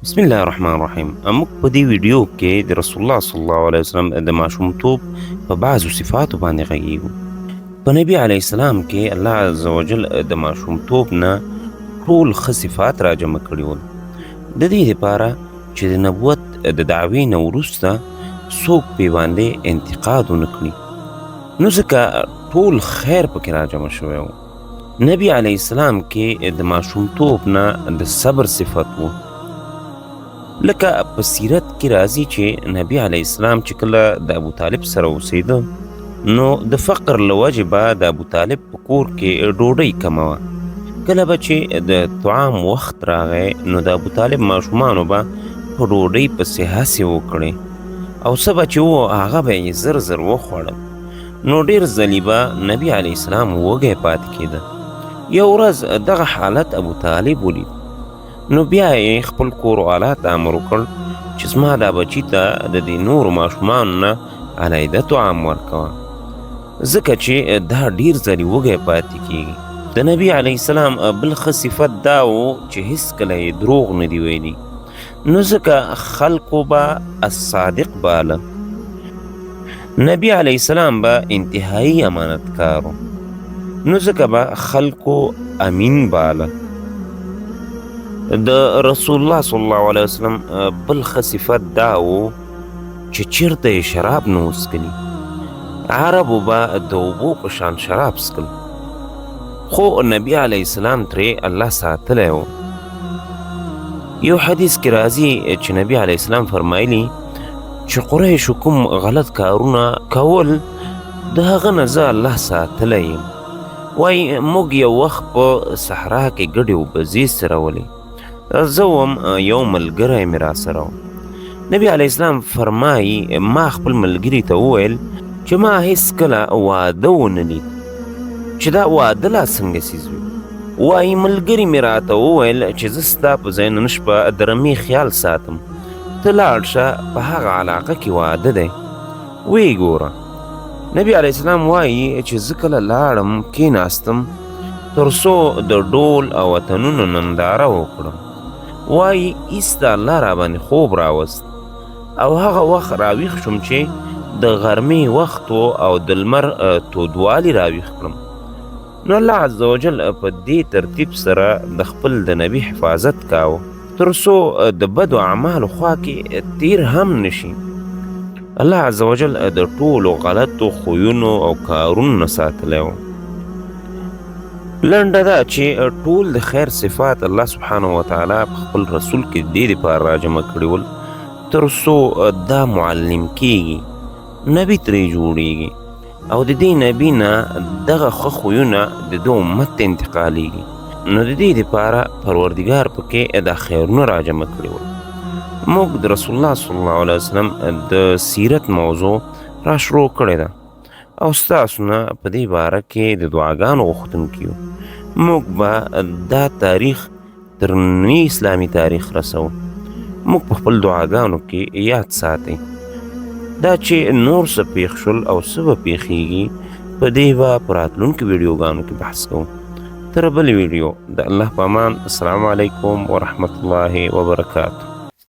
بسم الله الرحمن الرحیم. موږ په دې ویډیو کې د رسول الله صلی الله علیه وسلم د ماشومتوب په بعضو صفاتو باندې غږیږو. په نبی علیه السلام کې الله عز وجل د ماشومتوب نه ټول ښه صفات راجمع کړي ول، د دې لپاره چې د نبوت د دعوې نه وروسته څوک پې باندې انتقاد ونه کړي، نو ځکه ټول خیر پکې راجمع شوی و. نبی علیه السلام کې د ماشومتوب نه د صبر صفت و، لکه په سیرت کې راځي چې نبی علیه السلام چې کله د ابو طالب سره اوسېده، نو د فقر له وجې به د ابو طالب په کور کې ډوډۍ کمه وه. کله به چې د طعام وخت راغی، نو د ابو طالب ماشومانو به په ډوډۍ پسې هسې وکړې او څه به چې و هغه به یې زر زر وخوړل. نو ډېر ځلې به نبی علیه السلام وږی پاتې کېده. یو ورځ دغه حالت ابو طالب ولید، نو بیا یې خپل کور والا ته امر وکړ چې زما دا بچي ته د دې نورو ماشومانو نه علیحده طعام ورکوه، ځکه چې دا ډېر ځلې وږی پاتې کېږي. د نبي علیه السلام بل ښه صفت دا و چې هېڅکله یې دروغ نه دي ویلي، نو ځکه خلقو به الصادق باله. نبی علیه السلام به انتهایی امانتکار و، نو ځکه به خلقو امین باله. د رسول الله صلی الله علیه وسلم بل ښه صفت دا و چې چېرته یې شراب نه وڅښلي. عربو به د اوبو په شان شراب څښل، خو نبی علیه السلام ترې الله ساتلی و. یو حدیث کې راځي چې نبی علیه السلام فرمایلي چې قریشو کوم غلط کارونه کول، د هغه نه زه الله ساتلی یم. وایي موږ یو وخت په صحرا کې ګډې اوبه څرولې، زه وم یو ملګری مې راسره و. نبی علیه السلام فرمایي ما خپل ملګري ته وویل چې ما هېڅکله واده ونه لید، چې دا واده لا څنګه څیز وي. وایي ملګري مې راته وویل چې زه ستا په ځای نن شپه د رمې خیال ساتم، ته لاړ شه، په هغه علاقه کې واده دی، ویې ګوره. نبی علیه السلام وایي چې زه کله لاړم کېناستم تر څو د ډول او وطنونو ننداره وکړم. وایي ایس د الله را باندې خوب راوست او هغه وخت راویښ شوم چې د غرمې وخت و او د لمر تودوالی راویښ کړم. نو الله عز وجل په دې ترتیب سره د خپل د نبی حفاظت کاوه تر څو د بدو اعمالو خوا کې تیر هم نشي. الله عز وجل د ټولو غلطو خویونو او کارونو نه ساتلی و. لنډه ده چې ټول د خیر صفات الله سبحانه وتعالی په خپل رسول کې دې دپاره راجمع کړي ول تر څو دا معلم کېږي، نبي ترې جوړېږي او د دې نبي نه دغه ښه خویونه د ده امت ته انتقالېږي. نو د دې دپاره پروردګار پکې دا خیرونه راجمع کړي ول. موږ د رسول الله صلی الله علیه وسلم د سیرت موضوع را شروع کړې ده او ستاسو نه په دې باره کې د دعاګانو غوښتونکي یو. موږ به دا تاریخ تر ننني اسلامي تاریخ رسو. موږ په خپل دعاګانو کې یاد ساتئ دا چې نور څه پېښ شول او څه به پېښېږي، په دې به په راتلونکو ویډیوګانو کې بحث کوو. تر بلې ویډیو د الله په امان. السلام علیکم ورحمة الله وبرکاته.